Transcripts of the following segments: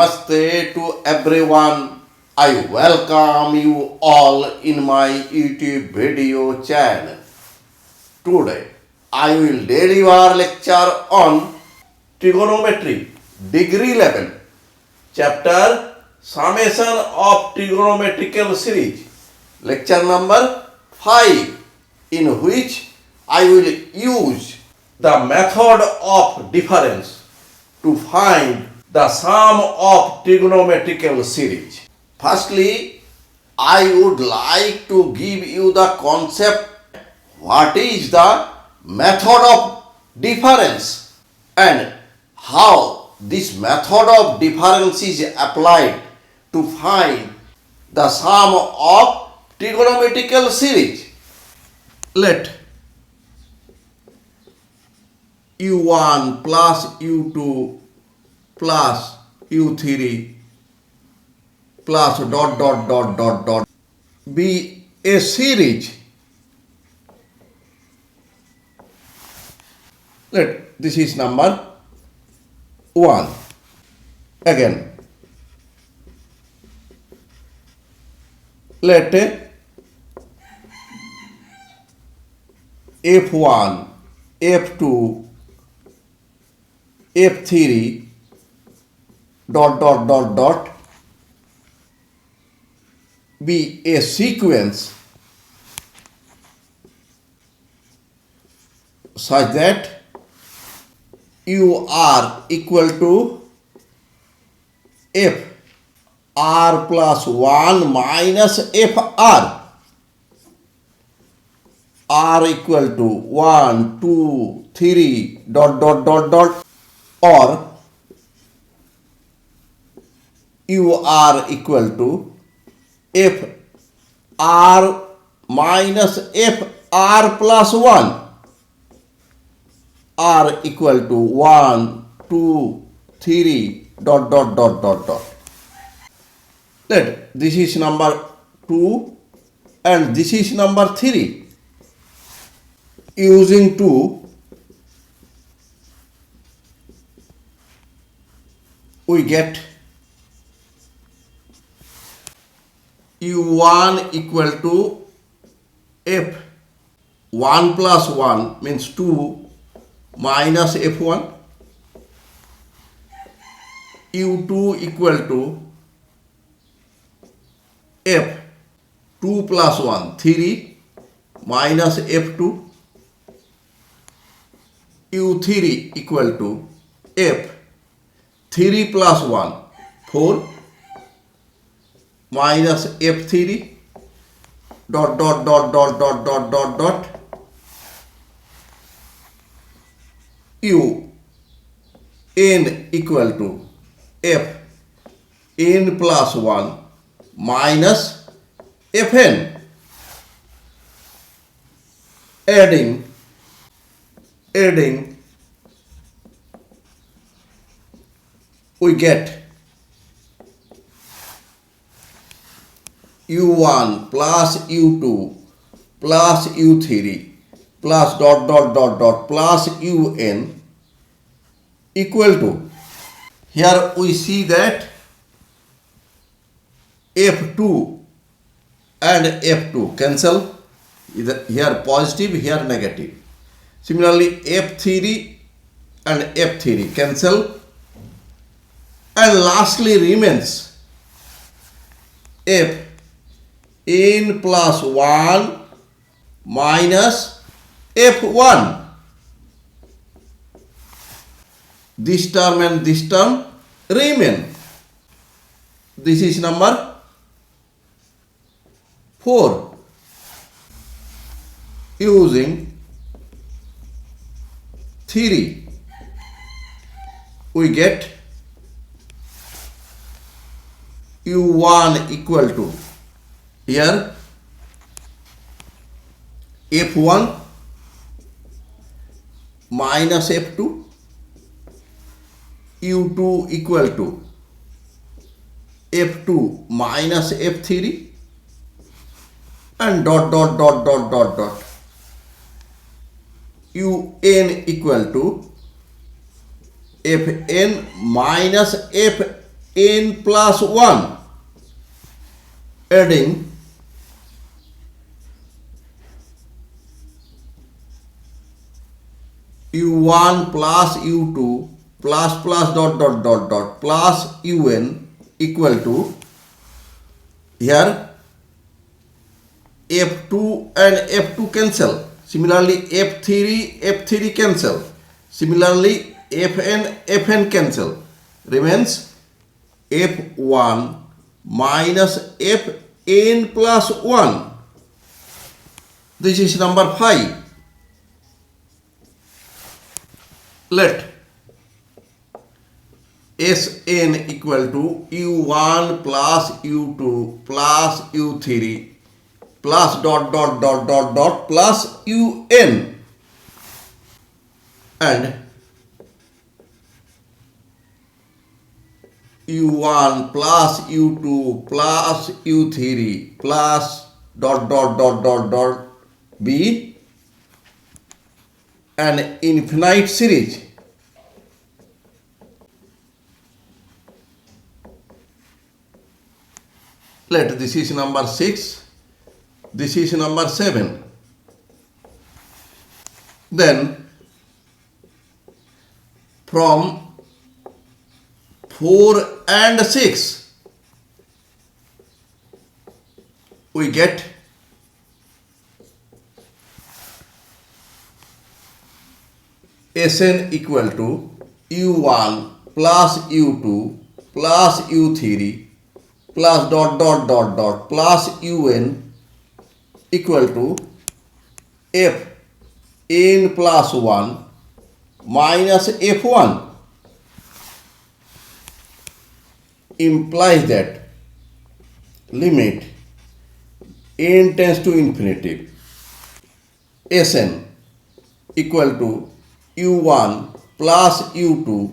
Namaste to everyone. I welcome you all in my YouTube video channel. Today I will deliver lecture on trigonometry degree level chapter Summation of Trigonometrical series lecture number 5, in which I will use the method of difference to find the sum of trigonometrical series. Firstly, I would like to give you the concept what is the method of difference and how this method of difference is applied to find the sum of trigonometrical series. Let u1 plus u2 plus u3 plus be a series. Let this is number 1. Again, let f1, f2, f3 be a sequence such that u are equal to f r plus 1 minus f r equal to 1, 2, 3 or u are equal to f r minus f r plus 1 r equal to 1, 2, 3 Let this is number 2 and this is number 3. Using 2, we get u1 equal to f1 plus 1 means 2 minus f1, u2 equal to f2 plus 1 3 minus f2, u3 equal to f3 plus 1 4 minus f3 u n equal to f n plus 1 minus fn. Adding we get u1 plus u2 plus u3 plus plus un equal to, here we see that f2 and f2 cancel, here positive, here negative. Similarly, f3 and f3 cancel, and lastly remains f n plus 1 minus f1. This term and this term remain. This is number 4. Using 3, we get u1 equal to, here f1 minus f2, u2 equal to f2 minus f3 and un equal to fn minus n plus 1, adding u1 plus u2 plus plus un equal to, here f2 and f2 cancel. Similarly f3 cancel. Similarly fn cancel. Remains f1 minus fn plus 1. This is number 5. Let Sn equal to u1 plus u2 plus u3 plus plus un, and u1 plus u2 plus u3 plus be an infinite series. Let this is number 6, this is number 7. Then from 4 and 6 we get Sn equal to u1 plus u2 plus u3 plus plus un equal to f n plus 1 minus f1, implies that limit n tends to infinity, Sn equal to u1 plus u2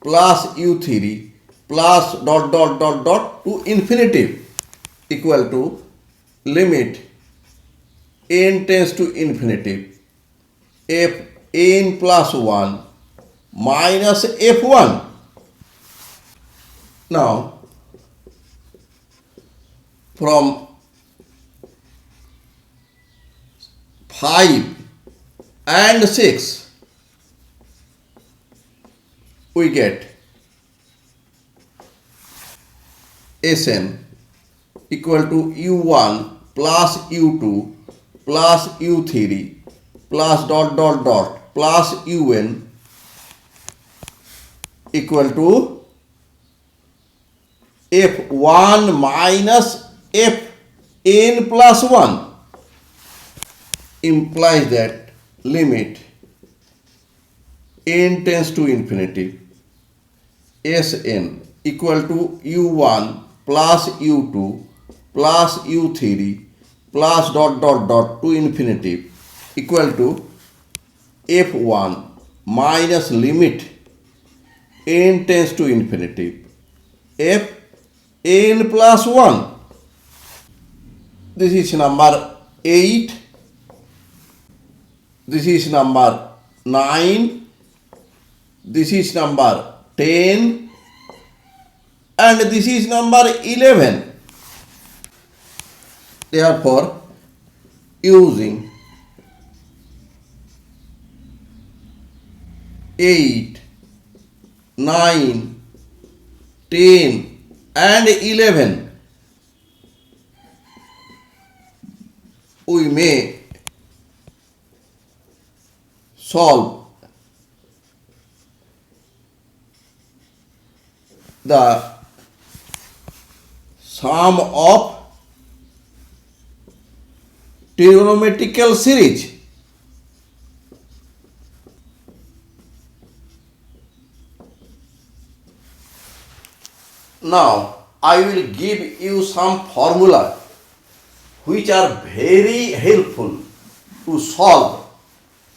plus u3 plus to infinity equal to limit n tends to infinity f n plus 1 minus f1. Now from 5 and 6 we get Sn equal to u1 plus u2 plus u3 plus plus un equal to f1 minus fn plus 1, implies that limit n tends to infinity, Sn equal to u1 plus u2 plus u3 plus to infinity equal to f1 minus limit n tends to infinity fn plus 1. This is number 8, this is number 9, this is number 10, and this is number 11. Therefore, using 8, 9, 10 and 11, we may solve the sum of trigonometrical series. Now I will give you some formula which are very helpful to solve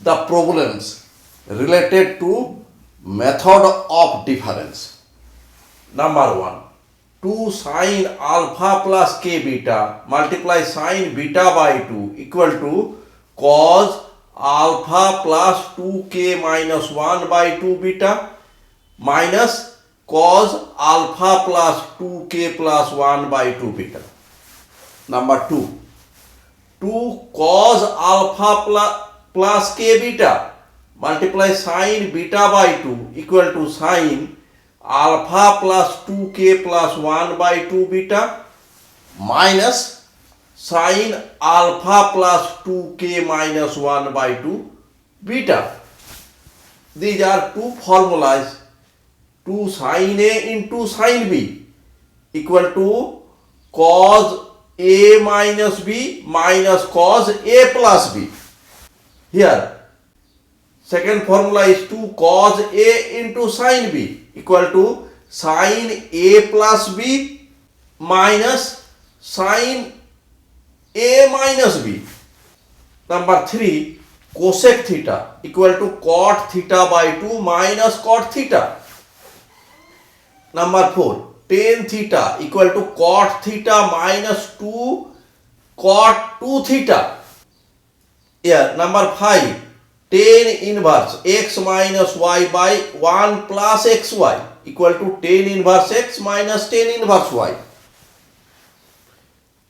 the problems related to method of difference. Number 1, 2 sine alpha plus k beta multiply sine beta by 2 equal to cos alpha plus 2k minus 1 by 2 beta minus cos alpha plus 2k plus 1 by 2 beta. Number 2, 2 cos alpha plus k beta multiply sin beta by 2 equal to sin alpha plus 2k plus 1 by 2 beta minus sin alpha plus 2k minus 1 by 2 beta. These are two formulas. 2 sin A into sin B equal to cos A minus B minus cos A plus B. Here, second formula is 2 cos A into sin B equal to sin A plus B minus sin A minus B. Number 3, cosec theta equal to cot theta by 2 minus cot theta. Number 4, tan theta equal to cot theta minus 2 cot 2 theta. Here, number 5, tan inverse x minus y by 1 plus xy equal to tan inverse x minus tan inverse y.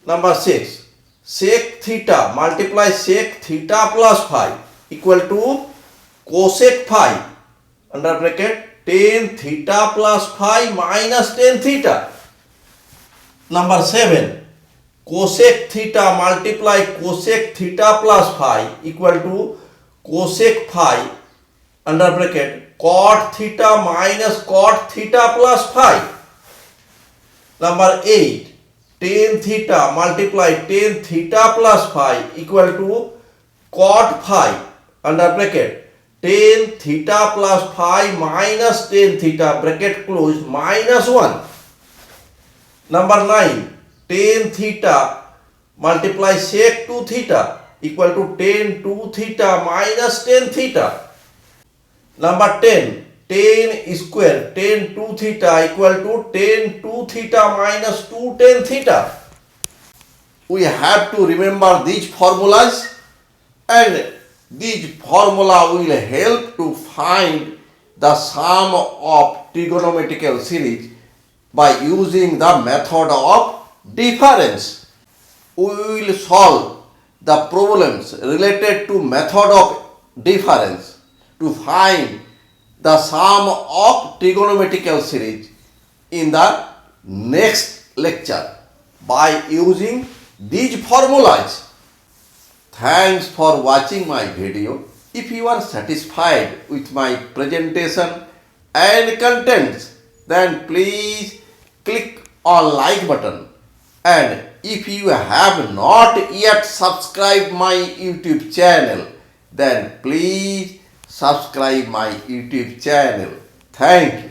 Number 6, sec theta multiply sec theta plus phi equal to cosec phi under bracket tan theta plus phi minus tan theta. Number 7, cosec theta multiply cosec theta plus phi equal to cosec phi under bracket cot theta minus cot theta plus phi. Number 8, tan theta multiply tan theta plus phi equal to cot phi under bracket tan theta plus phi minus tan theta bracket closed minus 1. Number 9, tan theta multiply sec 2 theta equal to tan 2 theta minus tan theta. Number 10, tan square tan 2 theta equal to tan 2 theta minus 2 tan theta. We have to remember these formulas, and these formula will help to find the sum of trigonometrical series by using the method of difference. We will solve the problems related to method of difference to find the sum of trigonometrical series in the next lecture by using these formulas. Thanks for watching my video. If you are satisfied with my presentation and contents, then please click on like button. And if you have not yet subscribed my YouTube channel, then please subscribe my YouTube channel. Thank you.